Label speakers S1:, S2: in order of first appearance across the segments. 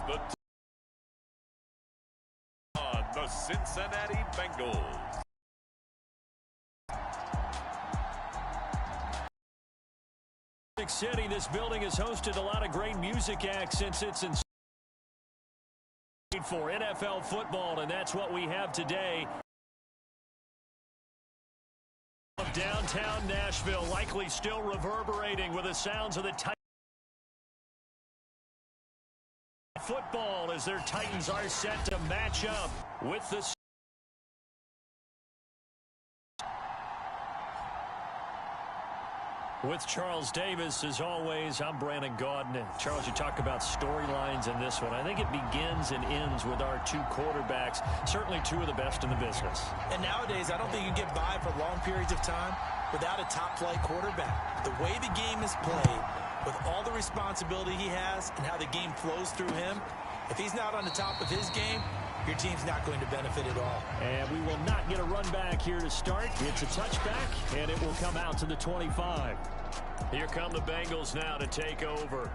S1: the Cincinnati Bengals.
S2: City, this building has hosted a lot of great music acts since its inception for NFL football, and that's what we have today. Downtown Nashville, likely still reverberating with the sounds of the Titans. Football as their Titans are set to match up with the With Charles Davis, as always, I'm Brandon Gaudin. Charles, you talk about storylines in this one. I think it begins and ends with our two quarterbacks, certainly two of the best in the business.
S3: And nowadays, I don't think you can get by for long periods of time without a top-flight quarterback. The way the game is played, with all the responsibility he has and how the game flows through him, if he's not on the top of his game, your team's not going to benefit at all.
S2: And we will not get a run back here to start. It's a touchback, and it will come out to the 25. Here come the Bengals now to take over.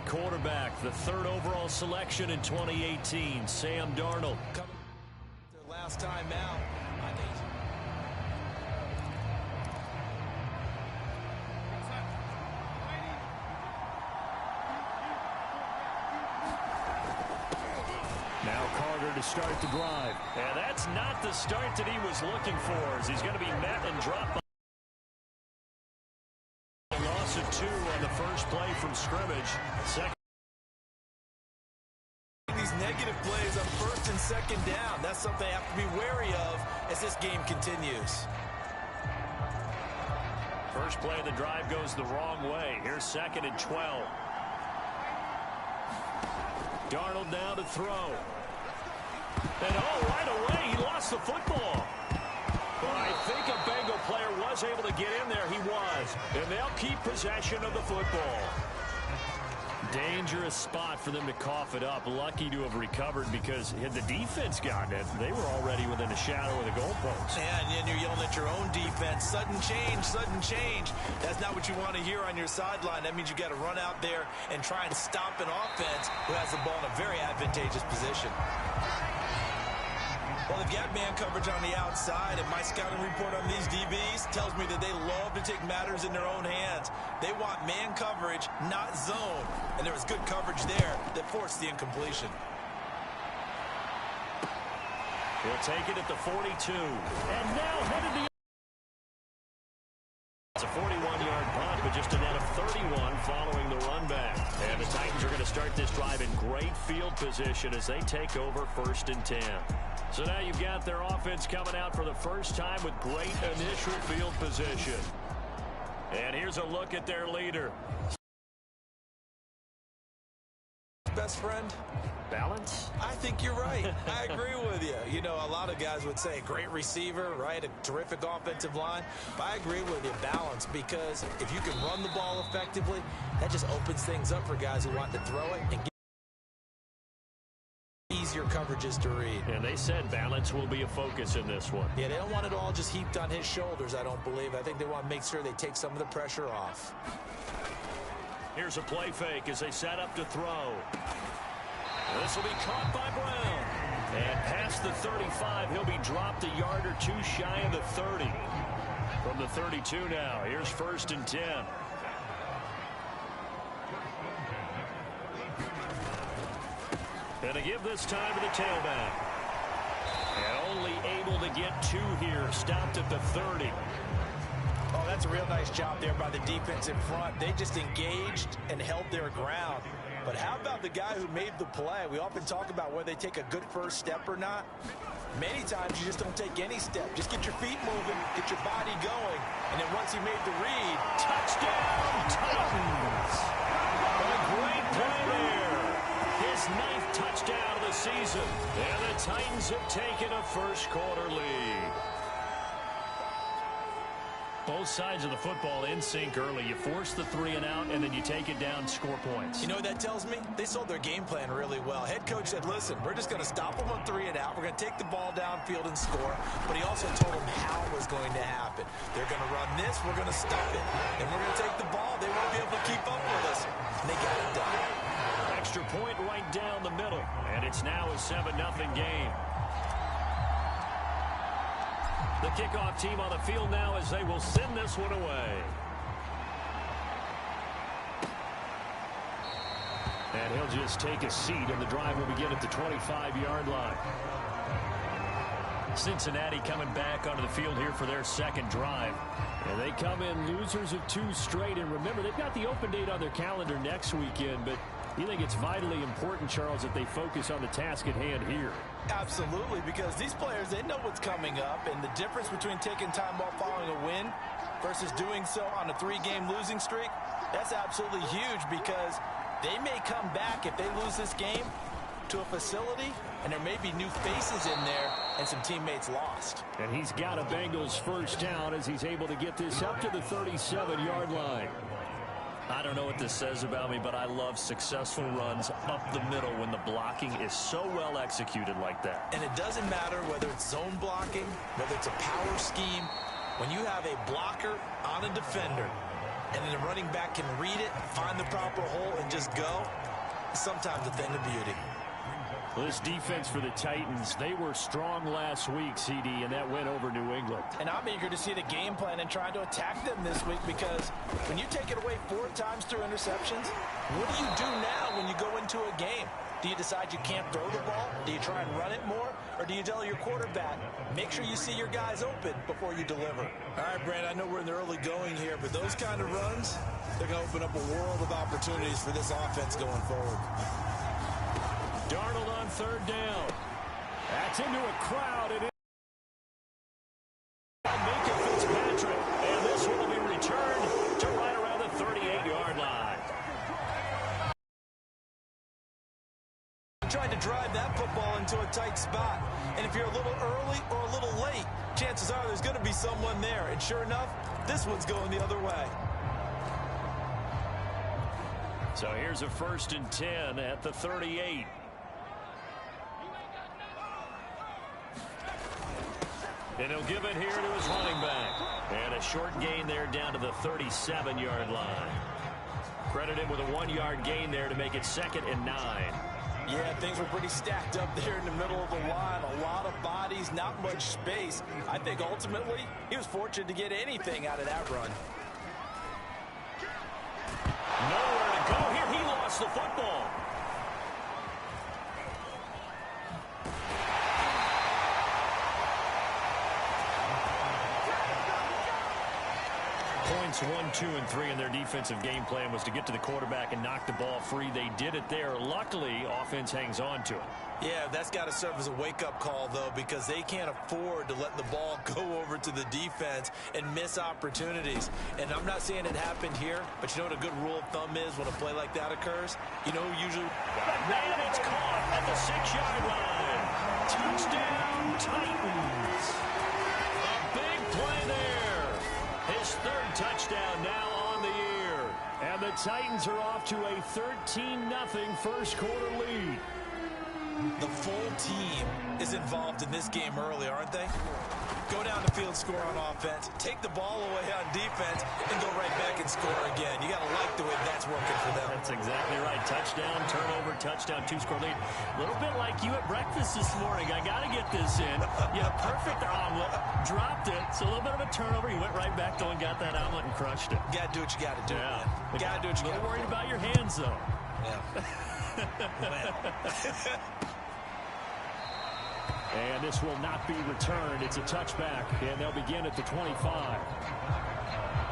S2: Quarterback, the third overall selection in 2018, Sam Darnold.
S3: Their last time out.
S2: Now Carter to start the drive. And that's not the start that he was looking for, as he's going to be met and dropped. A loss of 2 on the first play from scrimmage. Second.
S3: These negative plays on first and second down. That's something they have to be wary of as this game continues.
S2: First play of the drive goes the wrong way. Here's 2nd and 12. Darnold now to throw. And right away, he lost the football. But I think a Bengal player was able to get in there. He was. And they'll keep possession of the football. Dangerous spot for them to cough it up. Lucky to have recovered, because had the defense gotten it, they were already within a shadow of the goalpost.
S3: And you're yelling at your own defense. Sudden change, sudden change. That's not what you want to hear on your sideline. That means you got to run out there and try and stop an offense who has the ball in a very advantageous position. Well, they've got man coverage on the outside, and my scouting report on these DBs tells me that they love to take matters in their own hands. They want man coverage, not zone. And there was good coverage there that forced the incompletion.
S2: He'll take it at the 42. And now headed the... It's a 41-yard punt, but just a net of 31 following the run back. And the Titans are going to start this drive in great field position as they take over 1st and 10. So now you've got their offense coming out for the first time with great initial field position. And here's a look at their leader.
S3: Best friend?
S2: Balance?
S3: I think you're right. I agree with you. You know, a lot of guys would say great receiver, right? A terrific offensive line. But I agree with you, balance, because if you can run the ball effectively, that just opens things up for guys who want to throw it and get easier coverages to read.
S2: And they said balance will be a focus in this one.
S3: Yeah, they don't want it all just heaped on his shoulders, I don't believe. I think they want to make sure they take some of the pressure off.
S2: Here's a play fake as they set up to throw. This will be caught by Brown. And past the 35, he'll be dropped a yard or 2 shy of the 30. From the 32 now, here's 1st and 10. And a give this time to the tailback. And only able to get 2 here. Stopped at the 30.
S3: Oh, that's a real nice job there by the defense in front. They just engaged and held their ground. But how about the guy who made the play? We often talk about whether they take a good first step or not. Many times you just don't take any step. Just get your feet moving, get your body going, and then once he made the read, touchdown, Titans! What a great play there. His 9th touchdown of the season. And the Titans have taken a first-quarter lead.
S2: Both sides of the football in sync early. You force the 3 and out, and then you take it down, score points.
S3: You know what that tells me? They sold their game plan really well. Head coach said, listen, we're just going to stop them on 3 and out. We're going to take the ball downfield and score. But he also told them how it was going to happen. They're going to run this. We're going to stop it. And we're going to take the ball. They won't be able to keep up with us. And they got it done.
S2: extra point right down the middle. And it's now a 7-0 game. The kickoff team on the field now as they will send this one away. And he'll just take a seat, and the drive will begin at the 25-yard line. Cincinnati coming back onto the field here for their second drive. And they come in losers of 2 straight. And remember, they've got the open date on their calendar next weekend, but you think it's vitally important, Charles, that they focus on the task at hand here?
S3: Absolutely, because these players, they know what's coming up, and the difference between taking time off following a win versus doing so on a 3-game losing streak, that's absolutely huge, because they may come back if they lose this game to a facility, and there may be new faces in there and some teammates lost.
S2: And he's got a Bengals first down as he's able to get this up to the 37-yard line. I don't know what this says about me, but I love successful runs up the middle when the blocking is so well executed like that.
S3: And it doesn't matter whether it's zone blocking, whether it's a power scheme. When you have a blocker on a defender and then the running back can read it, find the proper hole, and just go, sometimes a thing of beauty.
S2: Well, this defense for the Titans, they were strong last week, CD, and that went over New England.
S3: And I'm eager to see the game plan and trying to attack them this week, because when you take it away 4 times through interceptions, what do you do now when you go into a game? Do you decide you can't throw the ball? Do you try and run it more? Or do you tell your quarterback, make sure you see your guys open before you deliver? All right, Brand, I know we're in the early going here, but those kind of runs, they're going to open up a world of opportunities for this offense going forward.
S2: Darnold on 3rd down. That's into a crowd. And Minka Fitzpatrick. And this one will be returned to right around the 38-yard line.
S3: Trying to drive that football into a tight spot. And if you're a little early or a little late, chances are there's going to be someone there. And sure enough, this one's going the other way.
S2: So here's a 1st and 10 at the 38. And he'll give it here to his running back. And a short gain there down to the 37-yard line. Credit him with a 1-yard gain there to make it 2nd and 9.
S3: Yeah, things were pretty stacked up there in the middle of the line. A lot of bodies, not much space. I think ultimately he was fortunate to get anything out of that run.
S2: Nowhere to go here. He lost the football. Points 1, 2, and 3 in their defensive game plan was to get to the quarterback and knock the ball free. They did it there. Luckily, offense hangs on to it.
S3: Yeah, that's got to serve as a wake-up call, though, because they can't afford to let the ball go over to the defense and miss opportunities. And I'm not saying it happened here, but you know what a good rule of thumb is when a play like that occurs? You know usually...
S2: Man, it's caught at the 6-yard line. Touchdown, Titans. A big play there. His 3rd touchdown now on the year. And the Titans are off to a 13-0 first quarter lead.
S3: The full team is involved in this game early, aren't they? Go down the field, score on offense, take the ball away on defense, and go right back and score again. You got to like the way that's working for them.
S2: That's exactly right. Touchdown, turnover, touchdown, 2-score lead. A little bit like you at breakfast this morning. I got to get this in. You had a perfect omelet, dropped it. So a little bit of a turnover. You went right back, though, and got that omelet and crushed it.
S3: Got to do what you got to do, man. Got to do what you got to do.
S2: A little worried about your hands, though.
S3: Yeah.
S2: And this will not be returned. It's a touchback, and they'll begin at the 25.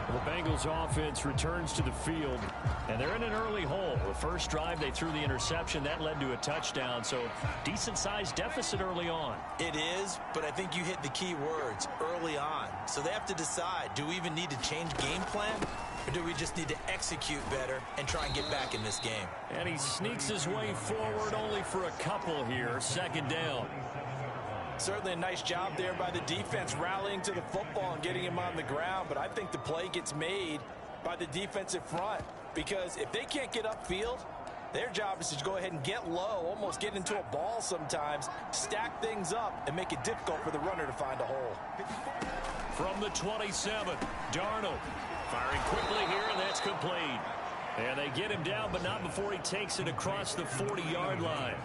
S2: The Bengals offense returns to the field, and they're in an early hole. The first drive, they threw the interception. That led to a touchdown, so decent-sized deficit early on.
S3: It is, but I think you hit the key words, early on. So they have to decide, do we even need to change game plan, or do we just need to execute better and try and get back in this game?
S2: And he sneaks his way forward only for a couple here. 2nd down.
S3: Certainly a nice job there by the defense rallying to the football and getting him on the ground, but I think the play gets made by the defensive front, because if they can't get upfield, their job is to go ahead and get low, almost get into a ball sometimes, stack things up, and make it difficult for the runner to find a hole.
S2: From the 27, Darnold firing quickly here, and that's complete. And they get him down, but not before he takes it across the 40-yard line.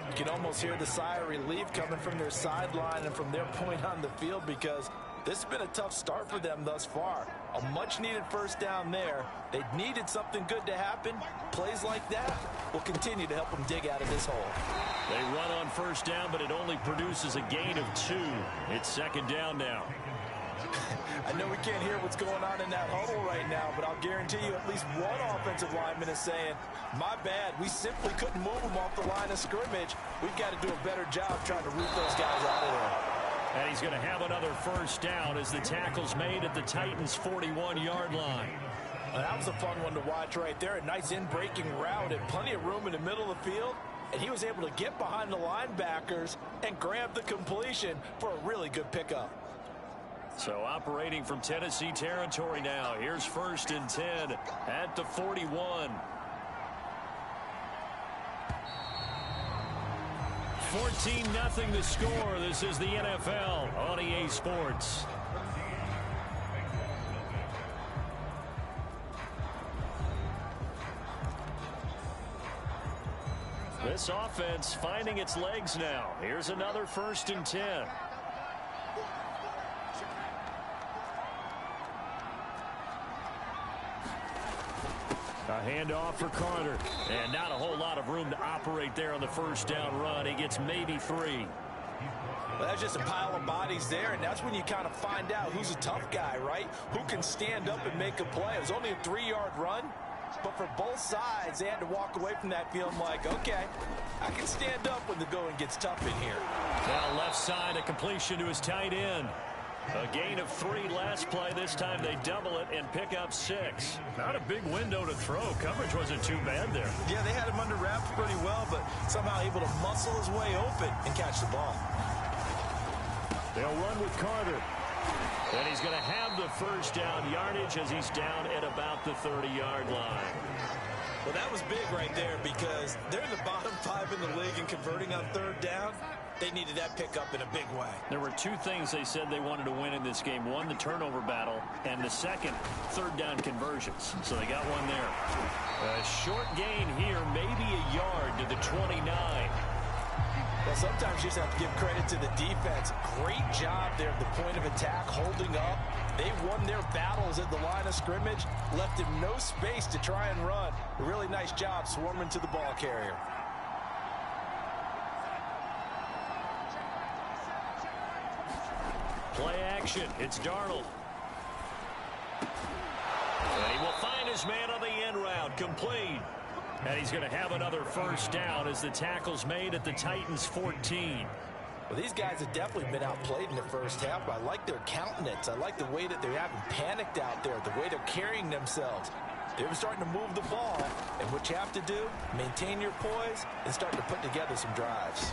S3: You can almost hear the sigh of relief coming from their sideline and from their point on the field, because this has been a tough start for them thus far. A much-needed first down there. They needed something good to happen. Plays like that will continue to help them dig out of this hole.
S2: They run on first down, but it only produces a gain of 2. It's second down now.
S3: I know we can't hear what's going on in that huddle right now, but I'll guarantee you at least one offensive lineman is saying, my bad, we simply couldn't move them off the line of scrimmage. We've got to do a better job trying to root those guys out of there.
S2: And he's going to have another first down as the tackle's made at the Titans' 41-yard line.
S3: That was a fun one to watch right there. A nice in-breaking route and plenty of room in the middle of the field. And he was able to get behind the linebackers and grab the completion for a really good pickup.
S2: So operating from Tennessee territory now. Here's first and 10 at the 41. 14-0 the score. This is the NFL on EA Sports. This offense finding its legs now. Here's another first and 10. A handoff for Carter. And not a whole lot of room to operate there on the first down run. He gets maybe 3.
S3: Well, that's just a pile of bodies there, and that's when you kind of find out who's a tough guy, right? Who can stand up and make a play. It was only a 3-yard run, but for both sides, they had to walk away from that feeling like, okay, I can stand up when the going gets tough in here.
S2: Now left side, a completion to his tight end. A gain of 3 last play. This time they double it and pick up 6. Not a big window to throw. Coverage wasn't too bad there.
S3: Yeah, they had him under wraps pretty well, but somehow able to muscle his way open and catch the ball.
S2: They'll run with Carter. And he's going to have the first down yardage as he's down at about the 30-yard line.
S3: Well, that was big right there because they're in the bottom 5 in the league in converting on third down. They needed that pickup in a big way.
S2: There were 2 things they said they wanted to win in this game. One, the turnover battle, and the second, third down conversions. So they got one there. A short gain here, maybe a yard to the 29.
S3: Well, sometimes you just have to give credit to the defense. Great job there at the point of attack, holding up. They won their battles at the line of scrimmage, left him no space to try and run. A really nice job swarming to the ball carrier.
S2: Play action. It's Darnold. And he will find his man on the end route. Complete. And he's going to have another first down as the tackle's made at the Titans' 14.
S3: Well, these guys have definitely been outplayed in the first half. I like their countenance. I like the way that they haven't panicked out there, the way they're carrying themselves. They're starting to move the ball. And what you have to do, maintain your poise and start to put together some drives.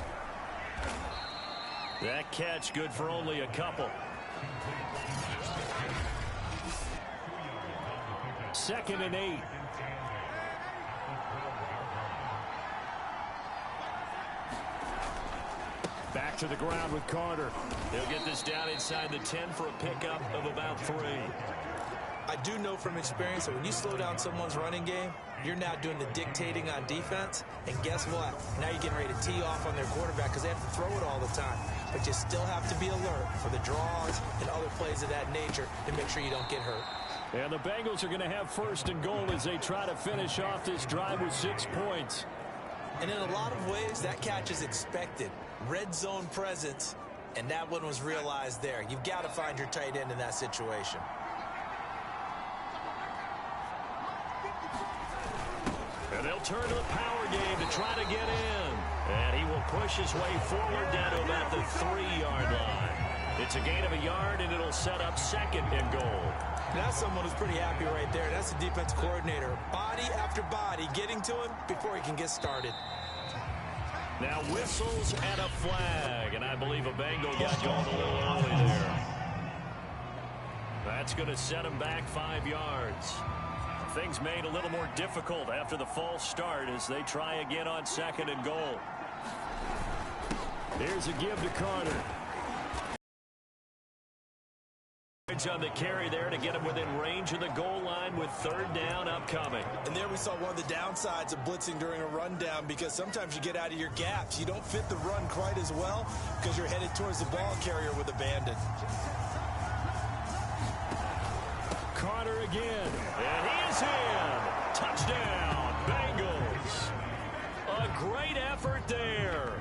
S2: That catch good for only a couple. Second and 8. Back to the ground with Carter. He'll get this down inside the 10 for a pickup of about 3.
S3: I do know from experience that when you slow down someone's running game, you're now doing the dictating on defense. And guess what? Now you're getting ready to tee off on their quarterback because they have to throw it all the time. But you still have to be alert for the draws and other plays of that nature to make sure you don't get hurt.
S2: And the Bengals are going to have first and goal as they try to finish off this drive with 6 points.
S3: And in a lot of ways, that catch is expected. Red zone presence, and that one was realized there. You've got to find your tight end in that situation.
S2: And they'll turn to the power game to try to get in. And he will push his way forward down to about the 3-yard line. It's a gain of a yard, and it'll set up second and goal.
S3: That's someone who's pretty happy right there. That's the defense coordinator. Body after body getting to him before he can get started.
S2: Now whistles and a flag, and I believe a Bengal got going a little early there. That's going to set him back 5 yards. Things made a little more difficult after the false start as they try again on second and goal. Here's a give to Carter. yards on the carry there to get him within range of the goal line with third down upcoming.
S3: And there we saw one of the downsides of blitzing during a rundown, because sometimes you get out of your gaps. You don't fit the run quite as well because you're headed towards the ball carrier with abandon.
S2: Carter again, and he is in. Touchdown, Bengals. A great effort there.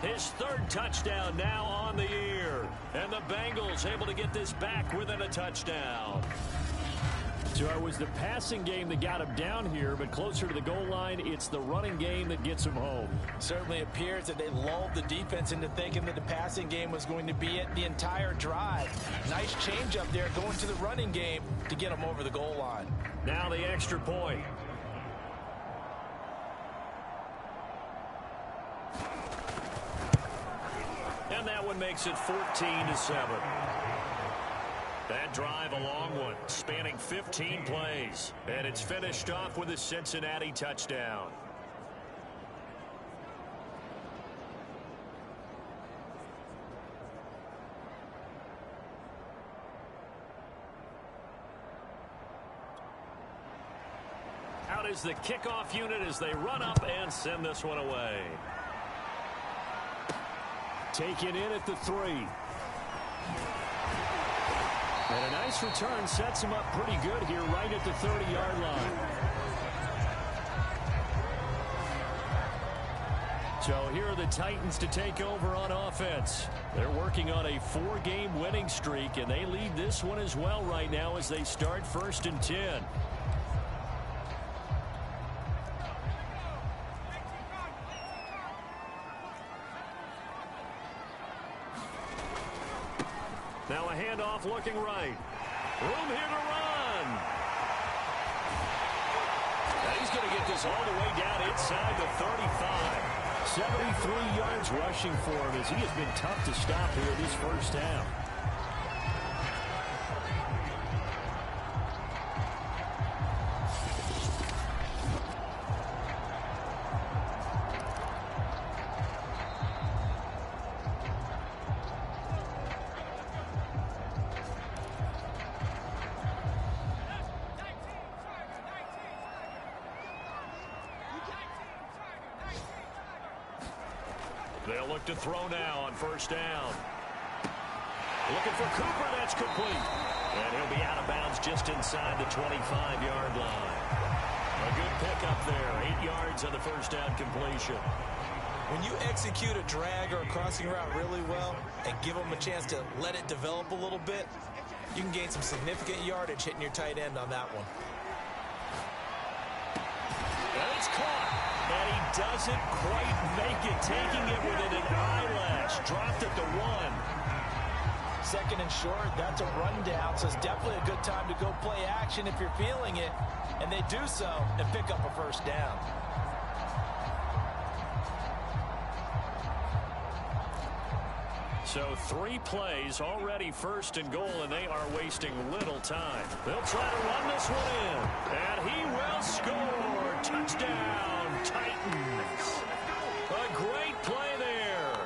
S2: His third touchdown now on the year. And the Bengals able to get this back within a touchdown. So it was the passing game that got him down here, but closer to the goal line, it's the running game that gets him home.
S3: Certainly appears that they lulled the defense into thinking that the passing game was going to be it the entire drive. Nice change up there going to the running game to get him over the goal line.
S2: Now the extra point. And that one makes it 14-7. That drive a long one, spanning 15 plays. And it's finished off with a Cincinnati touchdown. Out is the kickoff unit as they run up and send this one away. Taken in at the 3. And a nice return sets him up pretty good here right at the 30-yard line. So here are the Titans to take over on offense. They're working on a 4-game winning streak, and they lead this one as well right now as they start 1st and 10. Now a handoff looking right. Room here to run. And he's going to get this all the way down inside the 35. 73 yards rushing for him as he has been tough to stop here this first half. They'll look to throw now on 1st down. Looking for Cooper. That's complete. And he'll be out of bounds just inside the 25-yard line. A good pickup there. 8 yards on the 1st down completion.
S3: When you execute a drag or a crossing route really well and give them a chance to let it develop a little bit, you can gain some significant yardage hitting your tight end on that one.
S2: And it's caught. And he doesn't quite make it, taking it within an eyelash. Dropped at the 1.
S3: 2nd and short, that's a rundown, so it's definitely a good time to go play action if you're feeling it. And they do so and pick up a 1st down.
S2: So 3 plays already 1st and goal, and they are wasting little time. They'll try to run this one in. And he will score. Touchdown, Titans. A great play there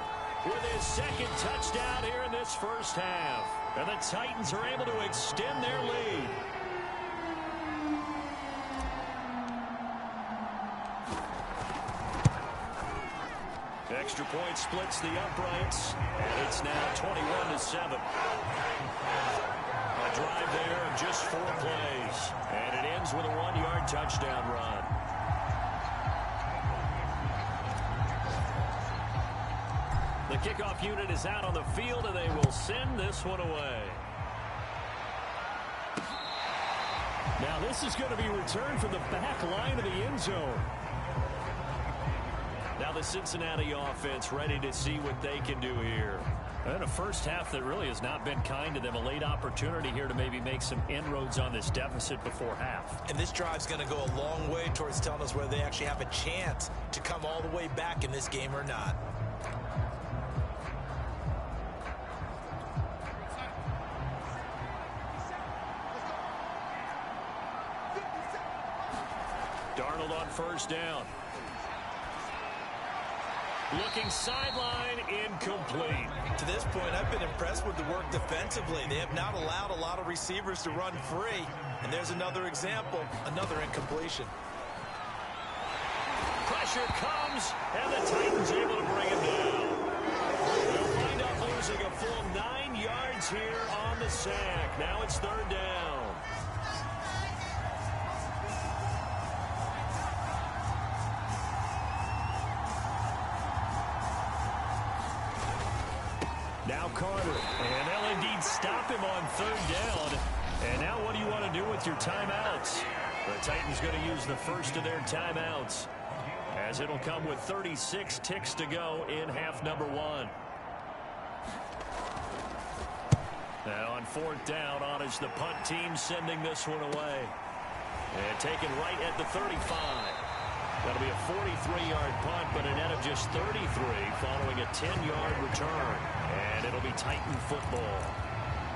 S2: with his 2nd touchdown here in this first half. And the Titans are able to extend their lead. Extra point splits the uprights, and it's now 21-7. A drive there of just 4 plays, and it ends with a 1-yard touchdown run. The kickoff unit is out on the field, and they will send this one away. Now this is going to be returned from the back line of the end zone. Now the Cincinnati offense ready to see what they can do here. And a first half that really has not been kind to them. A late opportunity here to maybe make some inroads on this deficit before half.
S3: And this drive's going to go a long way towards telling us whether they actually have a chance to come all the way back in this game or not.
S2: Darnold on 1st down. Looking sideline, incomplete.
S3: To this point, I've been impressed with the work defensively. They have not allowed a lot of receivers to run free. And there's another example, another incompletion.
S2: Pressure comes, and the Titans able to bring him down. They'll wind up losing a full 9 yards here on the sack. Now it's third down. Now Carter, and they'll indeed stop him on third down. And now what do you want to do with your timeouts? The Titans going to use the first of their timeouts, as it'll come with 36 ticks to go in half number one. Now on fourth down, on is the punt team sending this one away. And taken right at the 35. That'll be a 43-yard punt, but a net of just 33 following a 10-yard return. And it'll be Titan football.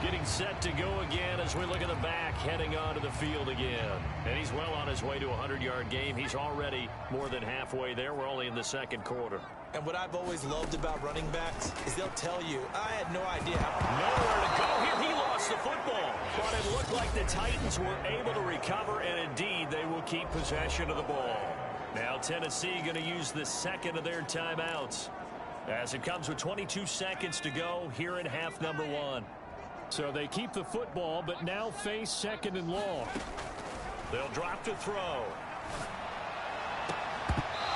S2: Getting set to go again as we look at the back heading onto the field again. And he's well on his way to a 100-yard game. He's already more than halfway there. We're only in the second quarter.
S3: And what I've always loved about running backs is they'll tell you, I had no idea.
S2: Nowhere to go here. He lost the football. But it looked like the Titans were able to recover, and indeed they will keep possession of the ball. Now Tennessee going to use the second of their timeouts, as it comes with 22 seconds to go here in half number one. So they keep the football, but now face second and long. They'll drop to throw.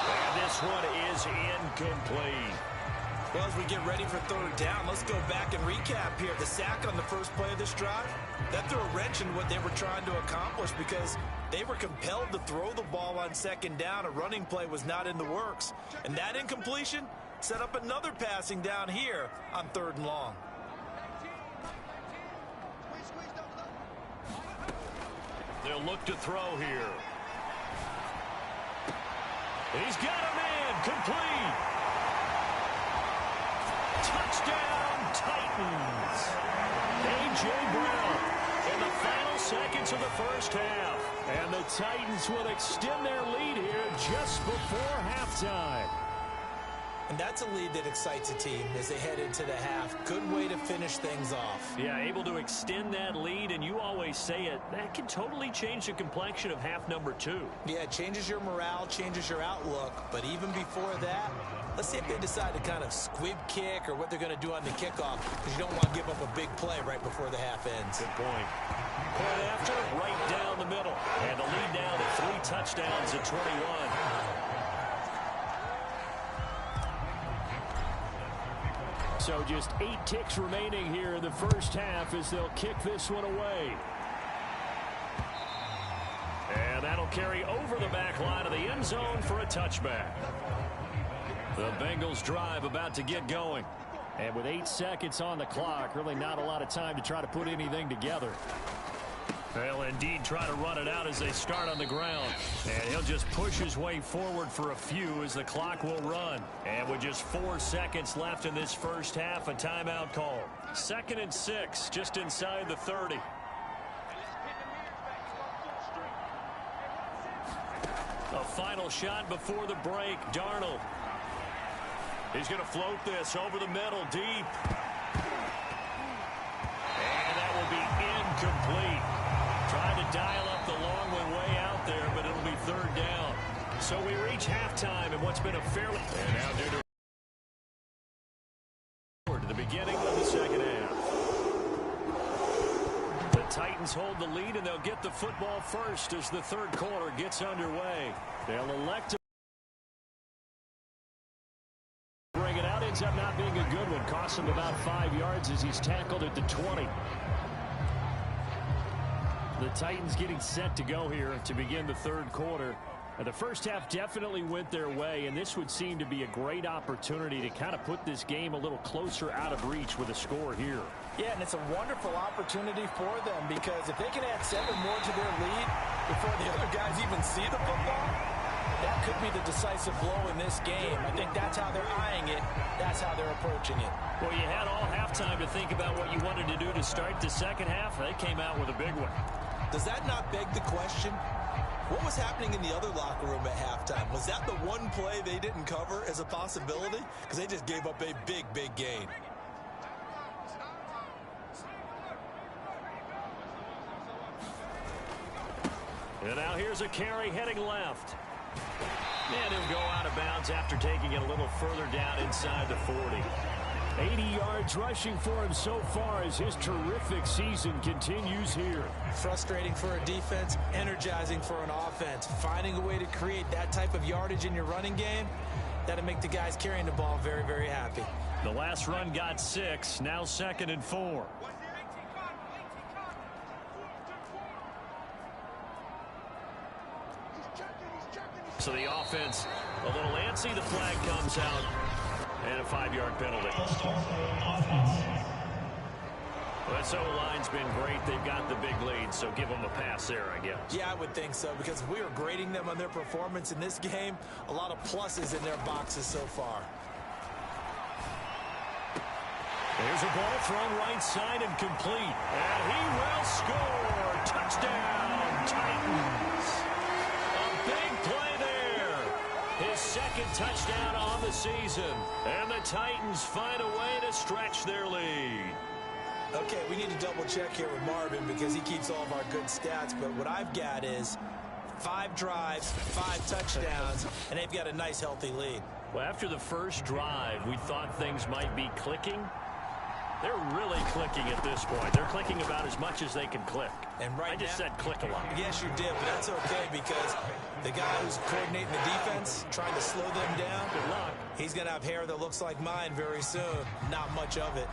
S2: And this one is incomplete.
S3: Well, as we get ready for third down, let's go back and recap here. The sack on the first play of this drive, that threw a wrench in what they were trying to accomplish because they were compelled to throw the ball on second down. A running play was not in the works. And that incompletion set up another passing down here on third and long.
S2: They'll look to throw here. He's got him in. Complete. Touchdown, Titans. A.J. Brown in the final seconds of the first half. And the Titans will extend their lead here just before halftime.
S3: And that's a lead that excites a team as they head into the half. Good way to finish things off.
S2: Yeah, able to extend that lead, and you always say it, that can totally change the complexion of half number two.
S3: Yeah, it changes your morale, changes your outlook. But even before that, let's see if they decide to kind of squib kick or what they're going to do on the kickoff, because you don't want to give up a big play right before the half ends.
S2: Good point. Point after, right down the middle. And the lead down to 3 touchdowns at 21. So just 8 ticks remaining here in the first half as they'll kick this one away. And that'll carry over the back line of the end zone for a touchback. The Bengals drive about to get going. And with 8 seconds on the clock, really not a lot of time to try to put anything together. They'll indeed try to run it out as they start on the ground. And he'll just push his way forward for a few as the clock will run. And with just 4 seconds left in this first half, a timeout call. 2nd and 6, just inside the 30. A final shot before the break. Darnold. He's going to float this over the middle, deep. And that will be incomplete. Trying to dial up the long one way out there, but it'll be third down. So we reach halftime in what's been a fairly... And now due to the beginning of the second half. The Titans hold the lead, and they'll get the football first as the third quarter gets underway. They'll elect to bring it out. Ends up not being a good one. Costs him about 5 yards as he's tackled at the 20. The Titans getting set to go here to begin the third quarter. The first half definitely went their way, and this would seem to be a great opportunity to kind of put this game a little closer out of reach with a score here.
S3: Yeah, and it's a wonderful opportunity for them because if they can add 7 more to their lead before the other guys even see the football, that could be the decisive blow in this game. I think that's how they're eyeing it. That's how they're approaching it.
S2: Well, you had all halftime to think about what you wanted to do to start the second half. They came out with a big one.
S3: Does that not beg the question? What was happening in the other locker room at halftime? Was that the one play they didn't cover as a possibility? Because they just gave up a big, big gain.
S2: And now here's a carry heading left. And he'll go out of bounds after taking it a little further down inside the 40.
S4: 80 yards rushing for him so far as his terrific season continues here.
S3: Frustrating for a defense, energizing for an offense. Finding a way to create that type of yardage in your running game, that'll make the guys carrying the ball very, very happy.
S2: The last run got 6, now 2nd and 4. So the offense a little antsy. The flag comes out. And a 5-yard penalty. Well, that O-line's been great. They've got the big lead, so give them a pass there, I guess.
S3: Yeah, I would think so, because if we were grading them on their performance in this game, a lot of pluses in their boxes so far.
S2: There's a ball thrown right side and complete. And he will score. Touchdown, Titans. A big play there. His 2nd touchdown on the season. And the Titans find a way to stretch their lead.
S3: Okay, we need to double check here with Marvin because he keeps all of our good stats. But what I've got is 5 drives, 5 touchdowns, and they've got a nice, healthy lead.
S2: Well, after the first drive, we thought things might be clicking. They're really clicking at this point. They're clicking about as much as they can click.
S3: And right
S2: I just said click a lot.
S3: Yes, you did, but that's okay because the guy who's coordinating the defense, trying to slow them down,
S2: good luck.
S3: He's going to have hair that looks like mine very soon. Not much of it.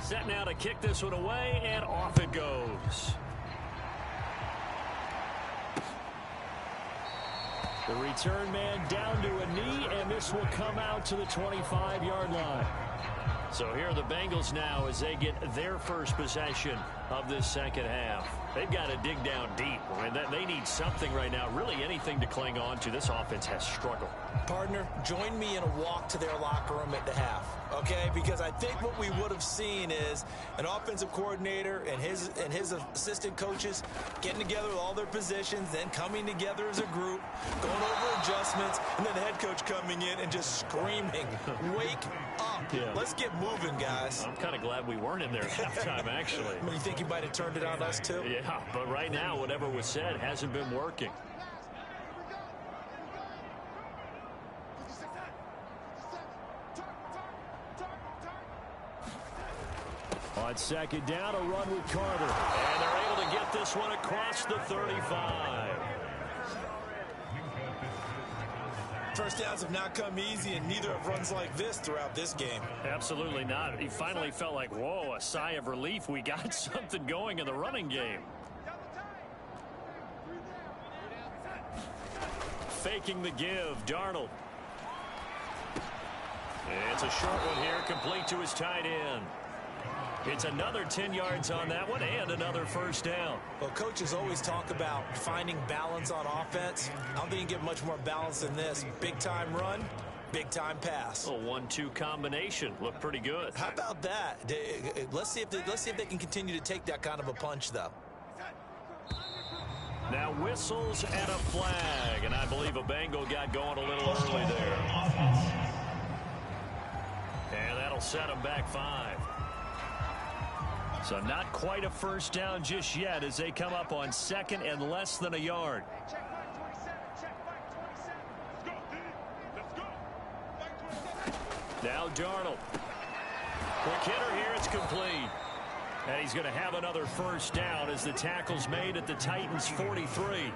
S2: Set now to kick this one away, and off it goes.
S4: The return man down to a knee, and this will come out to the 25-yard line.
S2: So here are the Bengals now as they get their first possession of this second half. They've got to dig down deep. I mean, they need something right now, really anything to cling on to. This offense has struggled.
S3: Partner, join me in a walk to their locker room at the half, okay? Because I think what we would have seen is an offensive coordinator and his assistant coaches getting together with all their positions, then coming together as a group, going over adjustments, and then the head coach coming in and just screaming, wake up.
S2: Yeah.
S3: Let's get moving, guys.
S2: I'm kind of glad we weren't in there at halftime, actually.
S3: You think he might have turned it on us, too?
S2: Yeah, but right now, whatever was said hasn't been working.
S4: On second down, a run with Carter.
S2: And they're able to get this one across the 35.
S3: First downs have not come easy, and neither have runs like this throughout this game.
S2: Absolutely not. He finally felt like, whoa, a sigh of relief. We got something going in the running game. Faking the give, Darnold. It's a short one here, complete to his tight end. It's another 10 yards on that one and another first down.
S3: Well, coaches always talk about finding balance on offense. I don't think you can get much more balance than this. Big-time run, big-time pass.
S2: A 1-2 combination. Looked pretty good.
S3: How about that? Let's see if they can continue to take that kind of a punch, though.
S2: Now whistles and a flag, and I believe a Bengal got going a little early there. And that'll set him back 5. So not quite a first down just yet as they come up on second and less than a yard. Now Darnold. Quick hitter here, it's complete. And he's going to have another first down as the tackle's made at the Titans' 43.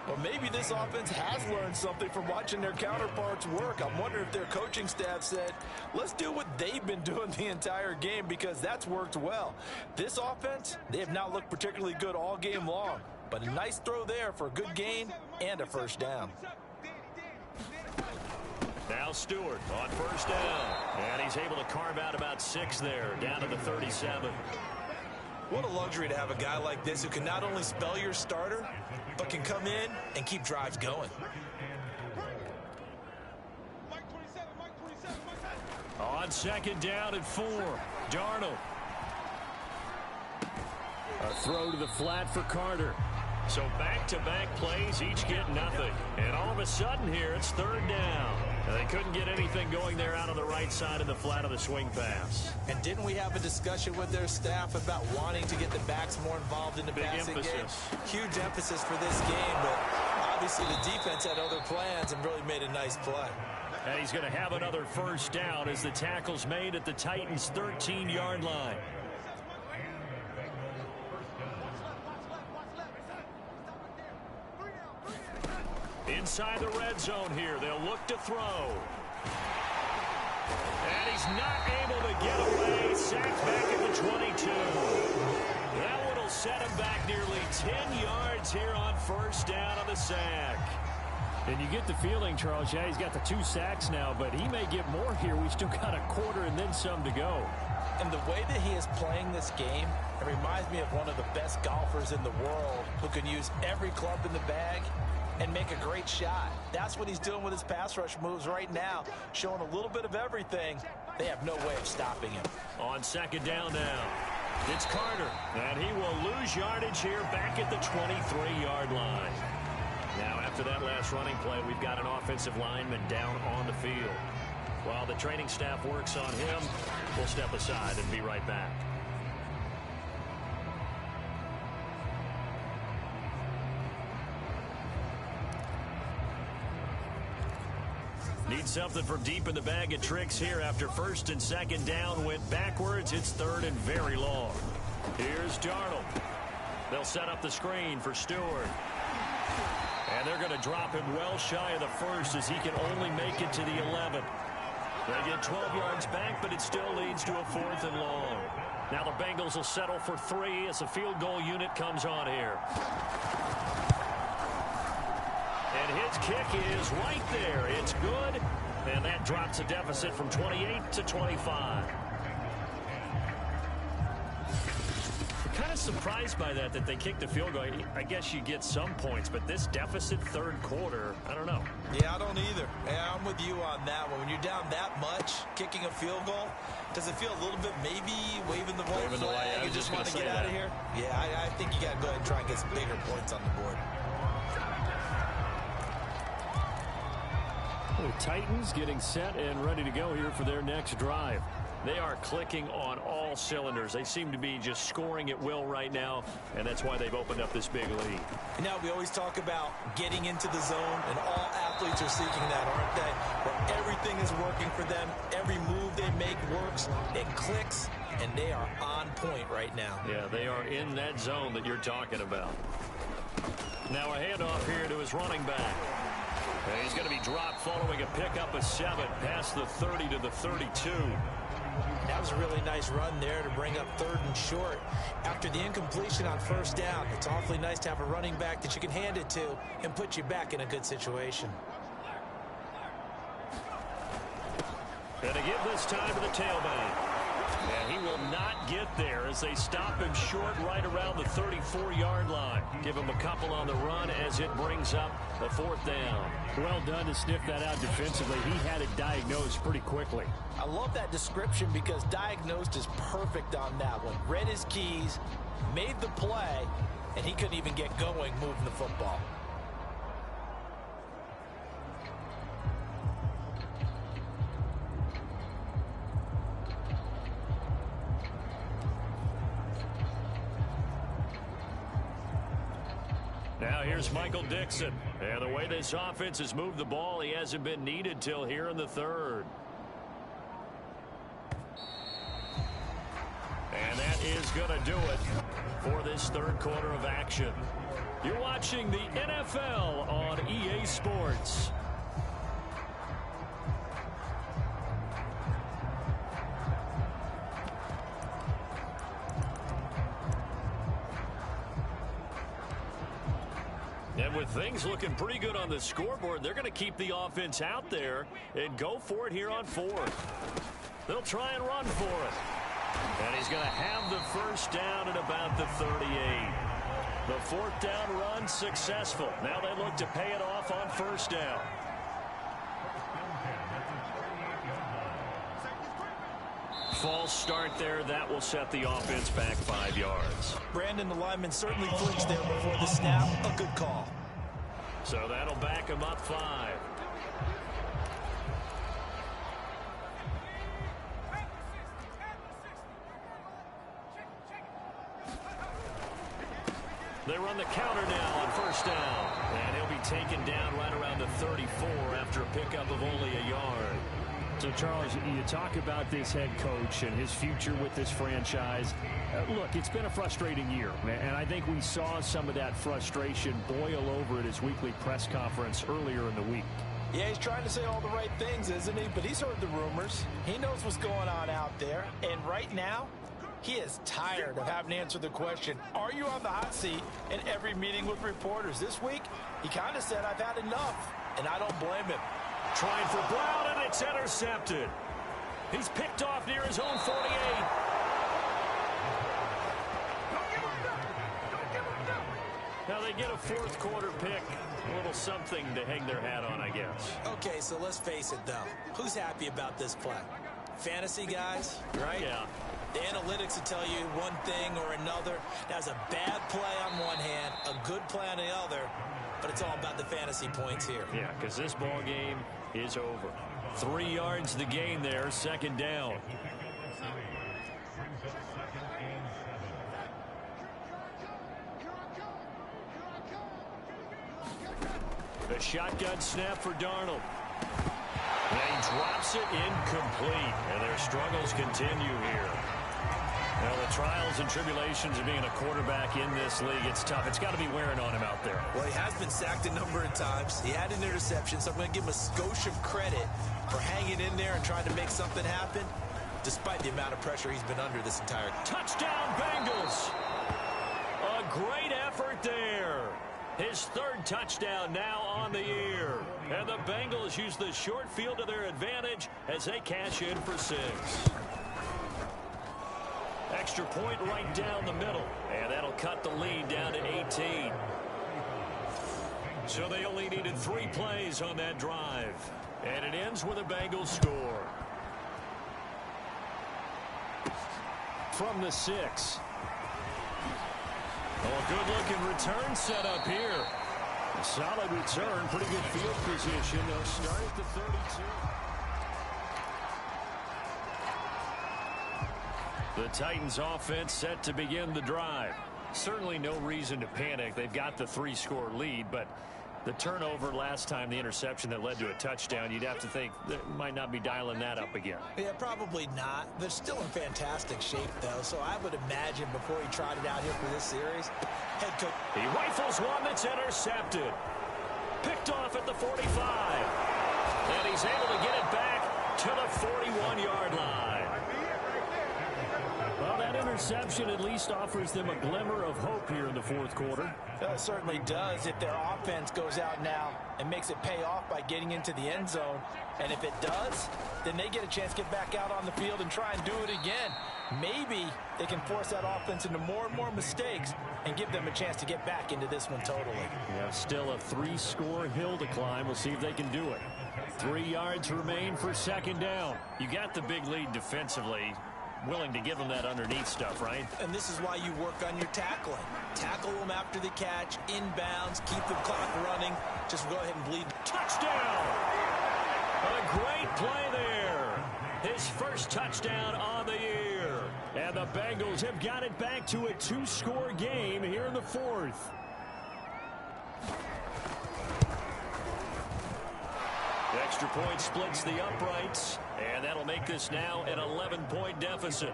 S3: Well, maybe this offense has learned something from watching their counterparts work. I'm wondering if their coaching staff said, let's do what they've been doing the entire game because that's worked well. This offense, they have not looked particularly good all game long. But a nice throw there for a good gain and a first down.
S2: Now Stewart on first down. And he's able to carve out about 6 there, down to the 37.
S3: What a luxury to have a guy like this who can not only spell your starter, but can come in and keep drives going.
S4: On second down and 4, Darnold. A throw to the flat for Carter.
S2: So back-to-back plays, each get nothing. And all of a sudden here, it's third down. And they couldn't get anything going there out on the right side of the flat of the swing pass.
S3: And didn't we have a discussion with their staff about wanting to get the backs more involved in the passing game? Huge emphasis for this game, but obviously the defense had other plans and really made a nice play.
S4: And he's going to have another first down as the tackle's made at the Titans' 13-yard line. Inside the red zone here, they'll look to throw. And he's not able to get away. Sacked back at the 22. That one will set him back nearly 10 yards here on first down on the sack. And you get the feeling, Charles, yeah, he's got the 2 sacks now, but he may get more here. We still got a quarter and then some to go.
S3: And the way that he is playing this game, it reminds me of one of the best golfers in the world who can use every club in the bag and make a great shot. That's what he's doing with his pass rush moves right now, showing a little bit of everything. They have no way of stopping him.
S2: On second down now, it's Carter, and he will lose yardage here back at the 23-yard line. Now, after that last running play, we've got an offensive lineman down on the field. While the training staff works on him, we'll step aside and be right back. Need something from deep in the bag of tricks here after first and second down went backwards. It's third and very long. Here's Darnold. They'll set up the screen for Stewart. And they're going to drop him well shy of the first as he can only make it to the 11. They get 12 yards back, but it still leads to a 4th and long. Now the Bengals will settle for 3 as the field goal unit comes on here. And his kick is right there. It's good. And that drops the deficit from 28 to 25. Kind of surprised by that they kicked the field goal. I guess you get some points, but this deficit third quarter, I don't know.
S3: Yeah, I don't either. Yeah, I'm with you on that one. When you're down that much, kicking a field goal, does it feel a little bit maybe waving the white flag? You just want to get out of here? Yeah, I think you got to go ahead and try and get some bigger points on the board.
S4: The Titans getting set and ready to go here for their next drive.
S2: They are clicking on all cylinders. They seem to be just scoring at will right now, and that's why they've opened up this big lead.
S3: Now, we always talk about getting into the zone, and all athletes are seeking that, aren't they? Where everything is working for them. Every move they make works. It clicks, and they are on point right now.
S2: Yeah, they are in that zone that you're talking about. Now a handoff here to his running back. And he's going to be dropped following a pickup of 7 past the 30 to the 32.
S3: That was a really nice run there to bring up 3rd and short. After the incompletion on first down, it's awfully nice to have a running back that you can hand it to and put you back in a good situation.
S2: And to give this time to the tailback. And he will not get there as they stop him short right around the 34-yard line. Give him a couple on the run as it brings up the 4th down.
S4: Well done to sniff that out defensively. He had it diagnosed pretty quickly.
S3: I love that description because diagnosed is perfect on that one. Read his keys, made the play, and he couldn't even get going moving the football.
S2: Now here's Michael Dixon. And the way this offense has moved the ball, he hasn't been needed till here in the 3rd. And that is going to do it for this 3rd quarter of action. You're watching the NFL on EA Sports. And with things looking pretty good on the scoreboard, they're going to keep the offense out there and go for it here on fourth. They'll try and run for it. And he's going to have the first down at about the 38. The fourth down run successful. Now they look to pay it off on first down. False start there. That will set the offense back 5 yards.
S3: Brandon, the lineman certainly flinched there before the snap. A good call.
S2: So that'll back him up 5. They run the counter now on first down. And he'll be taken down right around the 34 after a pickup of only a yard.
S4: So, Charles, you talk about this head coach and his future with this franchise. Look, it's been a frustrating year, and I think we saw some of that frustration boil over at his weekly press conference earlier in the week.
S3: Yeah, he's trying to say all the right things, isn't he? But he's heard the rumors. He knows what's going on out there. And right now, he is tired of having to answer the question, are you on the hot seat, in every meeting with reporters. This week, he kind of said, I've had enough, and I don't blame him.
S2: Trying for Brown, and it's intercepted. He's picked off near his own 48. Now they get a fourth quarter pick. A little something to hang their hat on, I guess.
S3: Okay, so let's face it, though. Who's happy about this play? Fantasy guys, right?
S2: Yeah.
S3: The analytics will tell you one thing or another. That's a bad play on one hand, a good play on the other. But it's all about the fantasy points here.
S2: Yeah, because this ball game is over. 3 yards the gain there, second down. The shotgun snap for Darnold. And he drops it incomplete. And their struggles continue here. Well, the trials and tribulations of being a quarterback in this league, it's tough. It's got to be wearing on him out there.
S3: Well, he has been sacked a number of times. He had an interception, so I'm going to give him a skosh of credit for hanging in there and trying to make something happen, despite the amount of pressure he's been under this entire time.
S2: Touchdown, Bengals! A great effort there. His third touchdown now on the year. And the Bengals use the short field to their advantage as they cash in for 6. Extra point right down the middle. And that'll cut the lead down to 18. So they only needed 3 plays on that drive. And it ends with a Bengals score. From the 6. Oh, good-looking return set up here. A solid return, pretty good field position. They'll start at the 32. The Titans offense set to begin the drive. Certainly no reason to panic. They've got the 3-score lead, but the turnover last time, the interception that led to a touchdown, you'd have to think they might not be dialing that up again.
S3: Yeah, probably not. They're still in fantastic shape, though, so I would imagine before he trotted out here for this series, head coach...
S2: He rifles one that's intercepted. Picked off at the 45. And he's able to get it back to the 41-yard line. Well, that interception at least offers them a glimmer of hope here in the fourth quarter.
S3: It certainly does if their offense goes out now and makes it pay off by getting into the end zone. And if it does, then they get a chance to get back out on the field and try and do it again. Maybe they can force that offense into more and more mistakes and give them a chance to get back into this one totally.
S2: Yeah, still a 3-score hill to climb. We'll see if they can do it. 3 yards remain for second down. You got the big lead defensively. Willing to give them that underneath stuff, right?
S3: And this is why you work on your tackling. Tackle them after the catch, inbounds, keep the clock running. Just go ahead and bleed.
S2: Touchdown! A great play there. His first touchdown on the year. And the Bengals have got it back to a 2-score game here in the fourth. The extra point splits the uprights, and that'll make this now an 11-point deficit.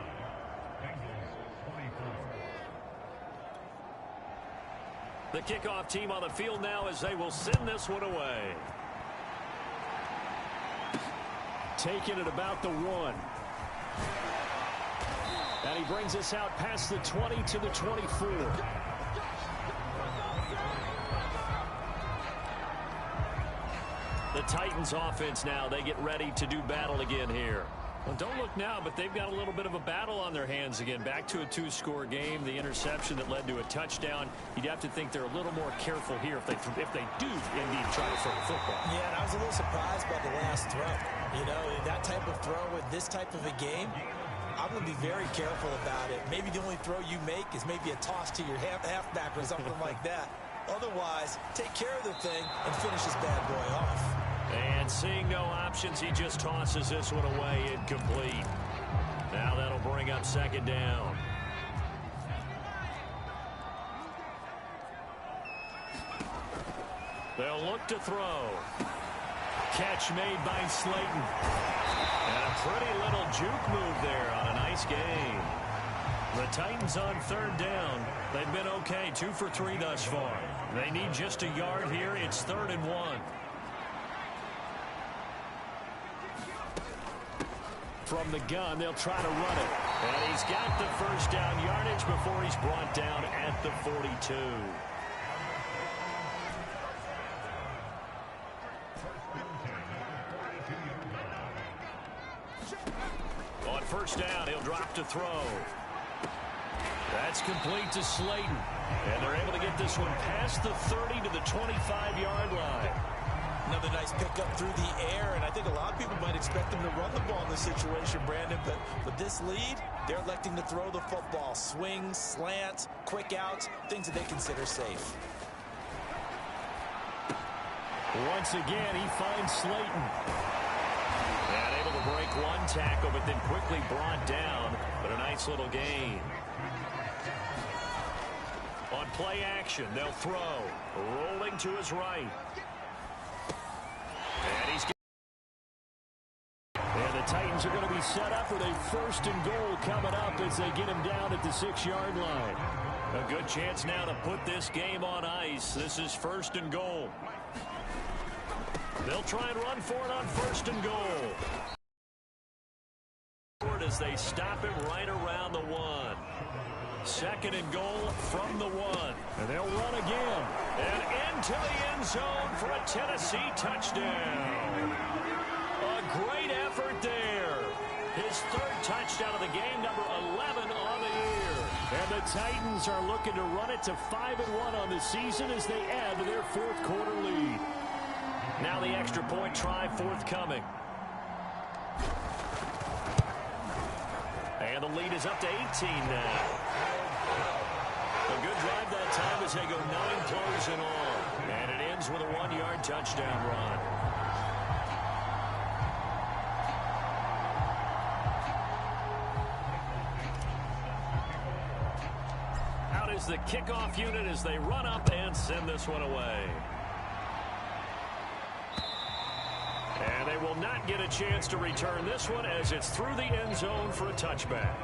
S2: The kickoff team on the field now as they will send this one away. Taking it about the 1. And he brings us out past the 20 to the 24. Titans offense now, they get ready to do battle again here.
S4: Well, don't look now, but they've got a little bit of a battle on their hands again. Back to a two-score game. The interception that led to a touchdown. You'd have to think they're a little more careful here if they do indeed try to throw the football.
S3: Yeah, and I was a little surprised by the last throw. You know, that type of throw with this type of a game, I'm going to be very careful about it. Maybe the only throw you make is maybe a toss to your halfback or something like that. Otherwise, take care of the thing and finish this bad boy off.
S2: And seeing no options, he just tosses this one away incomplete. Now that'll bring up second down. They'll look to throw. Catch made by Slayton. And a pretty little juke move there on a nice game. The Titans on third down. They've been okay, 2 for 3 thus far. They need just a yard here. It's 3rd and 1. From the gun, they'll try to run it. And he's got the first down yardage before he's brought down at the 42. On first down, he'll drop to throw. That's complete to Slayton. And they're able to get this one past the 30 to the 25-yard line.
S3: Another nice pickup through the air, and I think a lot of people might expect them to run the ball in this situation, Brandon, but with this lead, they're electing to throw the football. Swings, slants, quick outs, things that they consider safe.
S2: Once again, he finds Slayton. And able to break one tackle, but then quickly brought down, but a nice little gain. On play action, they'll throw. Rolling to his right. And the Titans are going to be set up with a 1st and goal coming up as they get him down at the 6-yard line. A good chance now to put this game on ice. This is 1st and goal. They'll try and run for it on 1st and goal. As they stop him right around the 1. 2nd and goal from the 1. And they'll run again. And into the end zone for a Tennessee touchdown. A great effort there. His 3rd touchdown of the game, number 11 on the year. And the Titans are looking to run it to 5-1 on the season as they add to their 4th quarter lead. Now the extra point try forthcoming. And the lead is up to 18 now. A good drive that time as they go 9 plays in all. And it ends with a 1-yard touchdown run. Out is the kickoff unit as they run up and send this one away. And they will not get a chance to return this one as it's through the end zone for a touchback.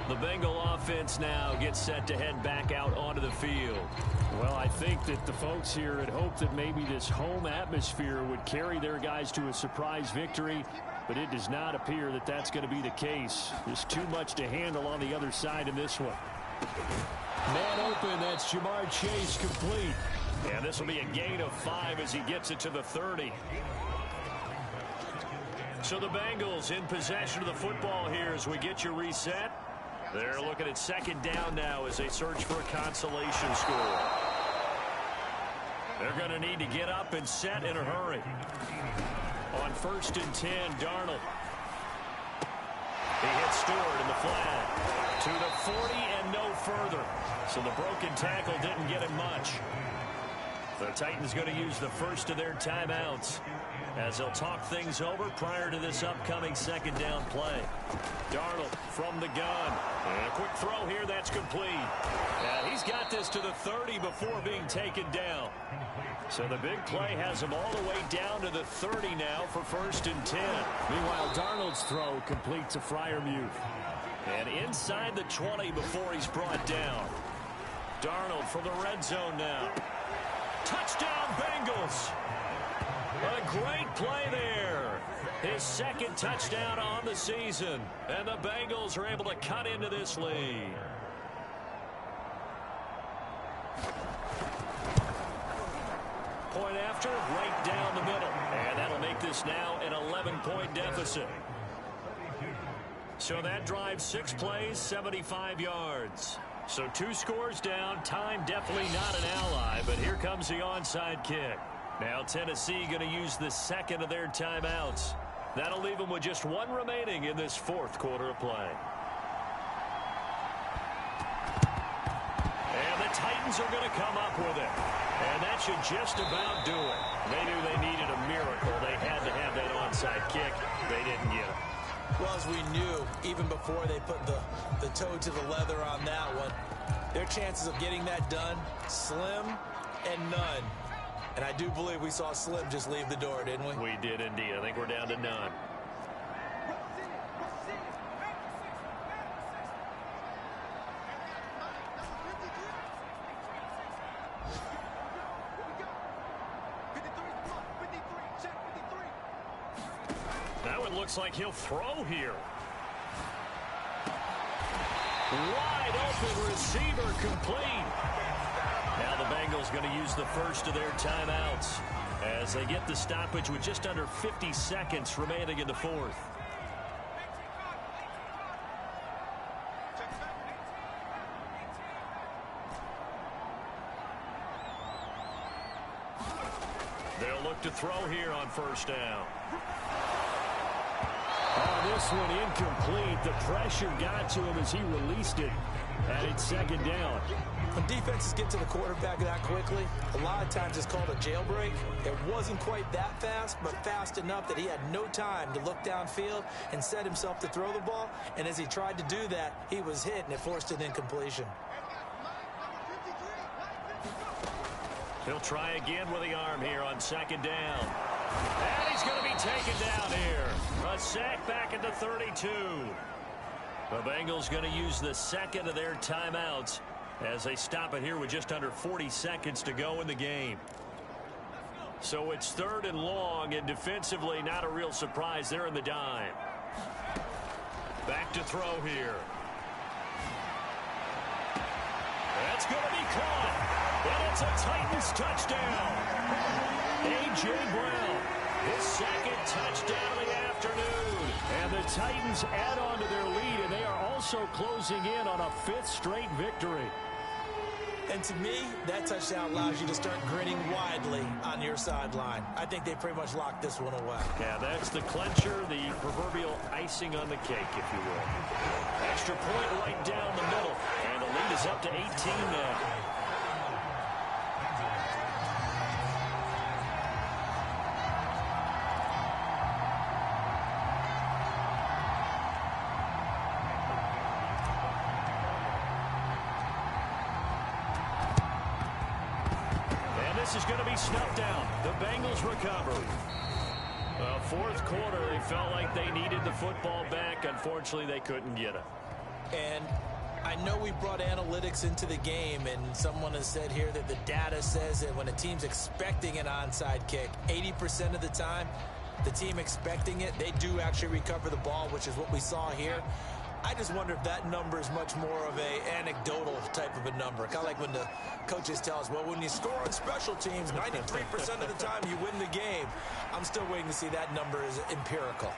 S2: The Bengal offense now gets set to head back out onto the field.
S4: Well, I think that the folks here had hoped that maybe this home atmosphere would carry their guys to a surprise victory, but it does not appear that that's going to be the case. There's too much to handle on the other side in this one. Man open, that's Jamar Chase complete.
S2: And this will be a gain of 5 as he gets it to the 30. So the Bengals in possession of the football here as we get you reset. They're looking at 2nd down now as they search for a consolation score. They're going to need to get up and set in a hurry. On 1st and 10, Darnold. He hits Stewart in the flat. To the 40 and no further. So the broken tackle didn't get him much. The Titans going to use the first of their timeouts as they'll talk things over prior to this upcoming 2nd down play. Darnold from the gun. And a quick throw here that's complete. And he's got this to the 30 before being taken down. So the big play has him all the way down to the 30 now for 1st and 10.
S4: Meanwhile, Darnold's throw complete to Freiermuth.
S2: And inside the 20 before he's brought down. Darnold from the red zone now. Touchdown, Bengals. A great play there. His 2nd touchdown on the season. And the Bengals are able to cut into this lead. Point after. after, right down the middle. And that'll make this now an 11-point deficit. So that drive, 6 plays, 75 yards. So 2 scores down. Time definitely not an ally, but here comes the onside kick. Now Tennessee going to use the second of their timeouts. That'll leave them with just 1 remaining in this 4th quarter of play. And the Titans are going to come up with it. And that should just about do it. They knew they needed a miracle. They had to have that onside kick. They didn't get it.
S3: Well, as we knew, even before they put the toe to the leather on that one, their chances of getting that done, slim and none. And I do believe we saw Slim just leave the door, didn't we?
S2: We did indeed. I think we're down to none. That one looks like he'll throw here. Wide open receiver complete. Now the Bengals going to use the first of their timeouts as they get the stoppage with just under 50 seconds remaining in the 4th. They'll look to throw here on first down.
S4: Oh, this one incomplete. The pressure got to him as he released it. And it's 2nd down.
S3: When defenses get to the quarterback that quickly, a lot of times it's called a jailbreak. It wasn't quite that fast, but fast enough that he had no time to look downfield and set himself to throw the ball. And as he tried to do that, he was hit, and it forced an incompletion.
S2: He'll try again with the arm here on 2nd down. And he's going to be taken down here. A sack back at the 32. The Bengals going to use the second of their timeouts as they stop it here with just under 40 seconds to go in the game. So it's 3rd and long, and defensively not a real surprise. They're in the dime. Back to throw here. That's going to be caught. And it's a Titans touchdown. A.J. Brown, his 2nd touchdown of the afternoon. And the Titans add on to their lead, and they are also closing in on a 5th straight victory.
S3: And to me, that touchdown allows you to start grinning widely on your sideline. I think they pretty much locked this one away.
S2: Yeah, that's the clincher, the proverbial icing on the cake, if you will. Extra point right down the middle, and the lead is up to 18 now. This is going to be snuffed down. The Bengals recover. 4th quarter, they felt like they needed the football back. Unfortunately, they couldn't get it.
S3: And I know we brought analytics into the game, and someone has said here that the data says that when a team's expecting an onside kick, 80% of the time, the team expecting it, they do actually recover the ball, which is what we saw here. I just wonder if that number is much more of a anecdotal type of a number. Kind of like when the coaches tell us, well, when you score on special teams, 93% of the time you win the game. I'm still waiting to see that number is empirical.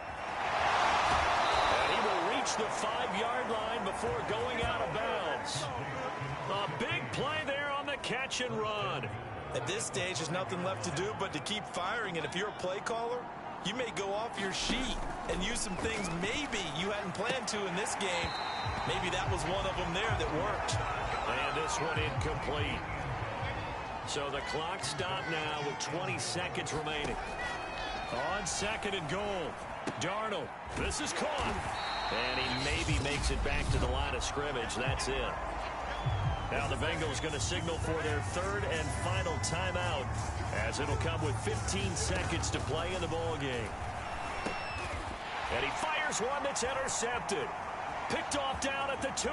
S2: And he will reach the 5-yard line before going out of bounds. A big play there on the catch and run.
S3: At this stage, there's nothing left to do but to keep firing. And if you're a play caller, you may go off your sheet and use some things maybe you hadn't planned to in this game. Maybe that was one of them there that worked.
S2: And this one incomplete. So the clock stopped now with 20 seconds remaining. On 2nd and goal. Darnold, this is caught. And he maybe makes it back to the line of scrimmage. That's it. Now the Bengals going to signal for their 3rd and final timeout, as it'll come with 15 seconds to play in the ball game. And he fires one that's intercepted. Picked off down at the 2.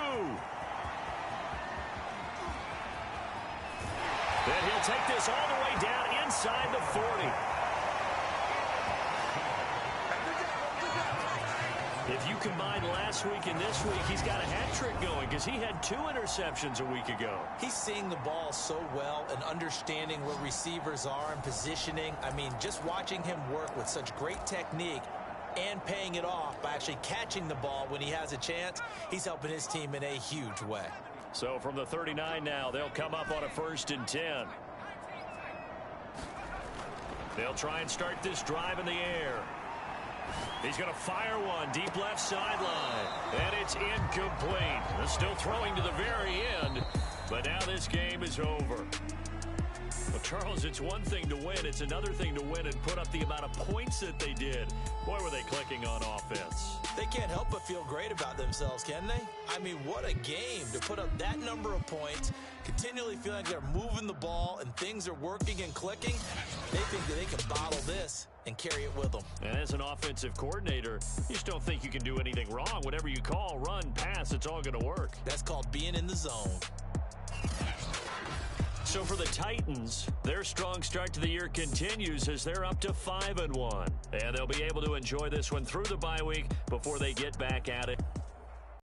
S2: Then he'll take this all the way down inside the 40. If you combine last week and this week, he's got a hat trick going because he had 2 interceptions a week ago.
S3: He's seeing the ball so well and understanding where receivers are and positioning. I mean, just watching him work with such great technique and paying it off by actually catching the ball when he has a chance, he's helping his team in a huge way.
S2: So from the 39 now, they'll come up on a 1st and 10. They'll try and start this drive in the air. He's going to fire one deep left sideline. And it's incomplete. They're still throwing to the very end. But now this game is over. Well, Charles, it's one thing to win. It's another thing to win and put up the amount of points that they did. Boy, were they clicking on offense.
S3: They can't help but feel great about themselves, can they? I mean, what a game to put up that number of points, continually feeling like they're moving the ball and things are working and clicking. They think that they can bottle this and carry it with them.
S2: And as an offensive coordinator, you just don't think you can do anything wrong. Whatever you call, run, pass, it's all going to work.
S3: That's called being in the zone.
S2: So for the Titans, their strong start to the year continues as they're up to 5-1. And they'll be able to enjoy this one through the bye week before they get back at it